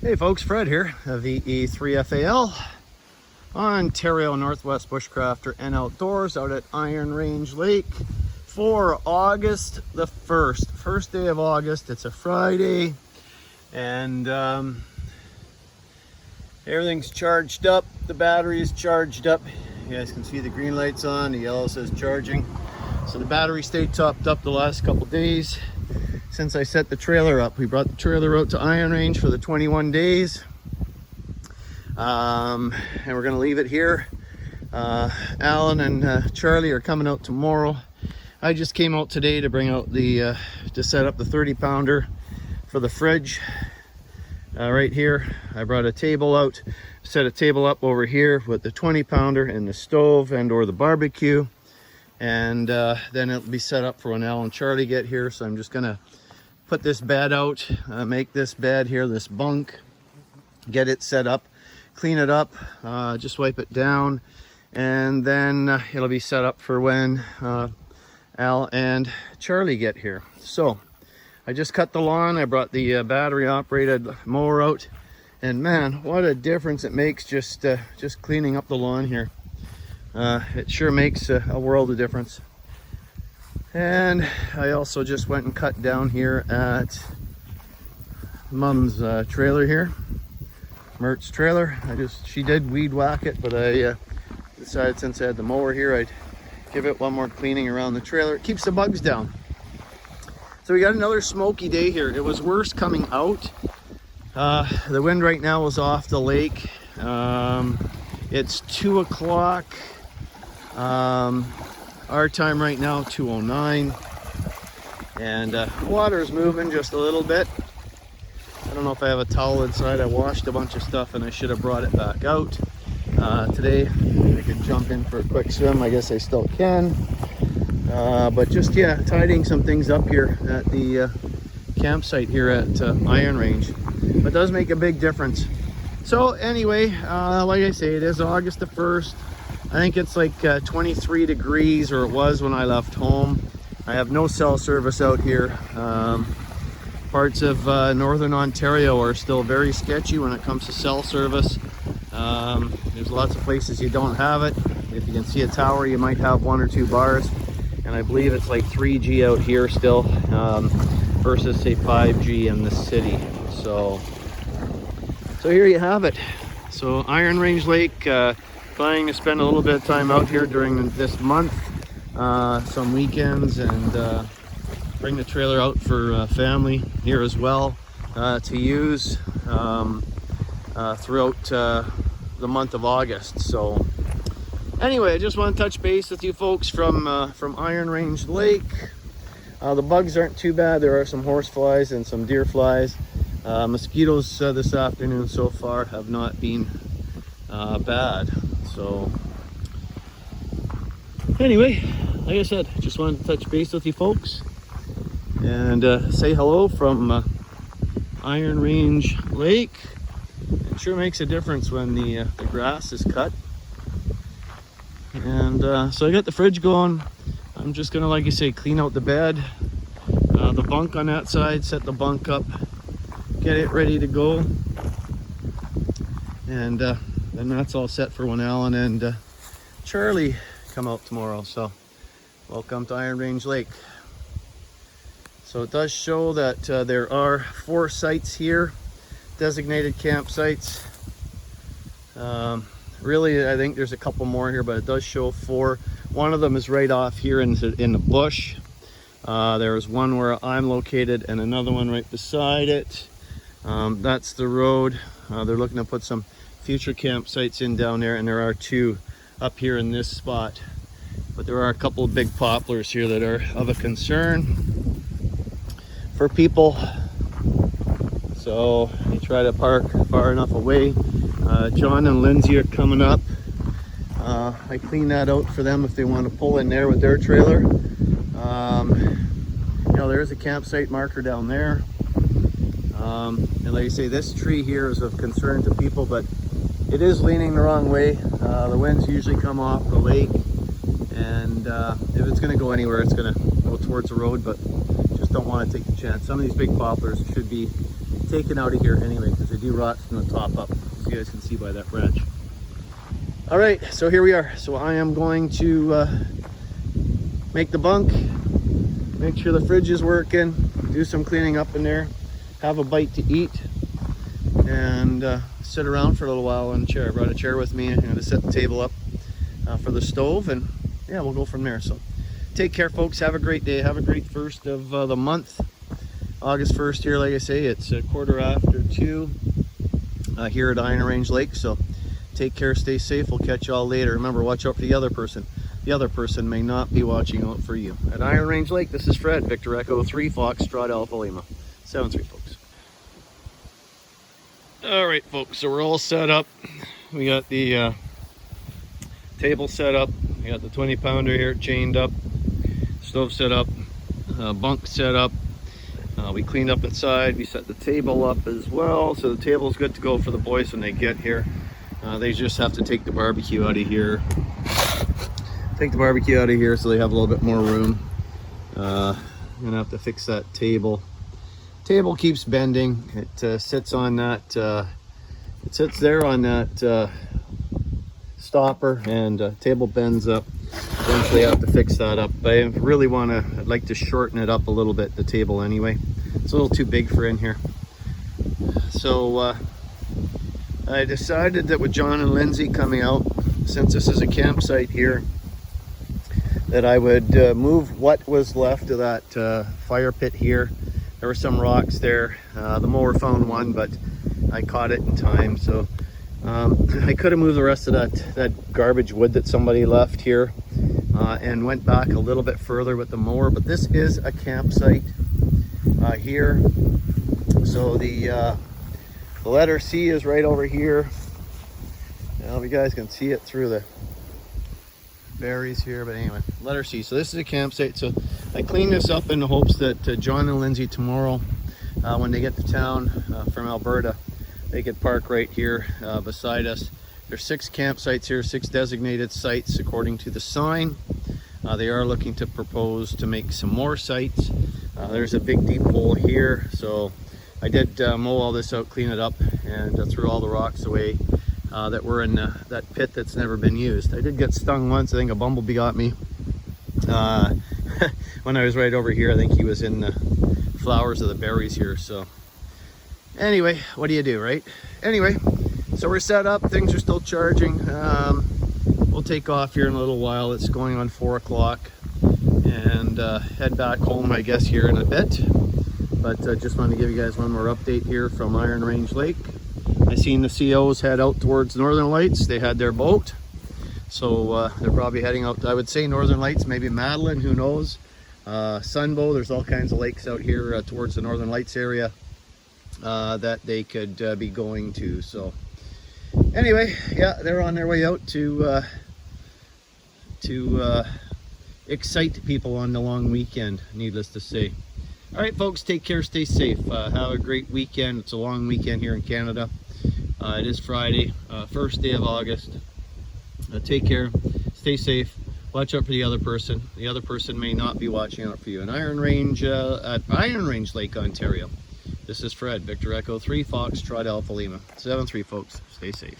Hey folks, Fred here, VE3FAL, Ontario Northwest Bushcrafter and Outdoors out at Ironrange Lake for August the 1st. First day of August, it's a Friday, and everything's charged up. The battery is charged up. You guys can see the green light's on, the yellow says charging. So the battery stayed topped up the last couple days since I set the trailer up. We brought the trailer out to Ironrange for the 21 days. And we're gonna leave it here. Alan and Charlie are coming out tomorrow. I just came out today to bring out the, to set up the 30-pounder for the fridge. Right here, I brought a table out, set a table up over here with the 20-pounder and the stove and or the barbecue. And then it'll be set up for when Al and Charlie get here. So I'm just gonna put this bed out, make this bed here, this bunk, get it set up, clean it up, just wipe it down, and then it'll be set up for when Al and Charlie get here. So I just cut the lawn. I brought the battery operated mower out, and man, what a difference it makes just cleaning up the lawn here. It sure makes a world of difference. And I also just went and cut down here at Mom's trailer here, Mert's trailer. She did weed whack it, but I decided since I had the mower here, I'd give it one more cleaning around the trailer. It keeps the bugs down. So we got another smoky day here. It was worse coming out. The wind right now is off the lake. It's 2 o'clock. Our time right now, 2:09, and water is moving just a little bit. I don't know if I have a towel inside. I washed a bunch of stuff and I should have brought it back out. Today I could jump in for a quick swim. I guess I still can, but just tidying some things up here at the campsite here at Ironrange. But it does make a big difference. So anyway, like I say, it is August the 1st. I think it's like 23 degrees, or it was when I left home. I have no cell service out here. Parts of northern Ontario are still very sketchy when it comes to cell service. There's lots of places you don't have it. If you can see a tower, you might have 1 or 2 bars. And I believe it's like 3G out here still, versus say 5G in the city. So here you have it. So Ironrange Lake, planning to spend a little bit of time out here during this month, some weekends, and bring the trailer out for family here as well to use throughout the month of August. So anyway, I just want to touch base with you folks from Ironrange Lake. The bugs aren't too bad. There are some horse flies and some deer flies. Mosquitoes this afternoon so far have not been bad. So anyway, like I said, just wanted to touch base with you folks and say hello from Ironrange Lake. It sure makes a difference when the grass is cut. And so I got the fridge going. I'm just gonna, like you say, clean out the bed, the bunk on that side, set the bunk up, get it ready to go, and that's all set for when Alan and Charlie come out tomorrow. So welcome to Ironrange Lake. So it does show that there are 4 sites here, designated campsites. Really, I think there's a couple more here, but it does show 4. One of them is right off here in the bush. There's one where I'm located and another one right beside it. That's the road. They're looking to put some future campsites in down there, and there are 2 up here in this spot. But there are a couple of big poplars here that are of a concern for people. So you try to park far enough away. John and Lindsay are coming up. I clean that out for them if they want to pull in there with their trailer. You know, there's a campsite marker down there. And like I say, this tree here is of concern to people, but it is leaning the wrong way. The winds usually come off the lake, and if it's going to go anywhere, it's going to go towards the road, but just don't want to take the chance. Some of these big poplars should be taken out of here anyway, because they do rot from the top up, as you guys can see by that branch. All right, so here we are. So I am going to make the bunk, make sure the fridge is working, do some cleaning up in there, have a bite to eat, and sit around for a little while on a chair. I brought a chair with me. I'm going to set the table up for the stove, and yeah, we'll go from there. So take care, folks. Have a great day. Have a great first of the month. August 1st here, like I say, it's 2:15 here at Ironrange Lake. So take care, stay safe. We'll catch y'all later. Remember, watch out for the other person. The other person may not be watching out for you. At Ironrange Lake, this is Fred, Victor Echo 3 Foxtrot Alpha Lima. 7-3, folks. All right, folks, so we're all set up. We got the table set up. We got the 20-pounder here chained up. Stove set up. Bunk set up. We cleaned up inside. We set the table up as well, so the table's good to go for the boys when they get here. They just have to take the barbecue out of here. Take the barbecue out of here so they have a little bit more room. I'm gonna have to fix that table. Table keeps bending. It sits on that. It sits there on that stopper, and table bends up. Eventually, I have to fix that up. But I really want to. I'd like to shorten it up a little bit. The table, anyway. It's a little too big for in here. So I decided that with John and Lindsay coming out, since this is a campsite here, that I would move what was left of that fire pit here. There were some rocks there. The mower found one, but I caught it in time. So I could have moved the rest of that garbage wood that somebody left here and went back a little bit further with the mower. But this is a campsite here. So the letter C is right over here. Now you guys can see it through the berries here, but anyway, letter C. So this is a campsite. So I cleaned this up in the hopes that John and Lindsay tomorrow, when they get to town from Alberta, they could park right here beside us. There's 6 campsites here, 6 designated sites according to the sign. They are looking to propose to make some more sites. There's a big deep hole here, so I did mow all this out, clean it up, and threw all the rocks away that were in that pit that's never been used. I did get stung once. I think a bumblebee got me when I was right over here. I think he was in the flowers of the berries here. So anyway, what do you do, right? Anyway, so we're set up. Things are still charging. We'll take off here in a little while. It's going on 4 o'clock, and head back home, I guess, here in a bit. But just wanted to give you guys one more update here from Ironrange Lake. I seen the COs head out towards Northern Lights. They had their boat, so they're probably heading out. I would say Northern Lights, maybe Madeline, who knows. Sunbow, there's all kinds of lakes out here towards the Northern Lights area that they could be going to. So anyway, yeah, they're on their way out to excite people on the long weekend, needless to say. All right, folks, take care, stay safe. Have a great weekend. It's a long weekend here in Canada. It is Friday, first day of August. Take care, stay safe. Watch out for the other person. The other person may not be watching out for you. In Ironrange, at Ironrange Lake, Ontario. This is Fred, Victor Echo 3 Foxtrot Alpha Lima. 7-3, folks. Stay safe.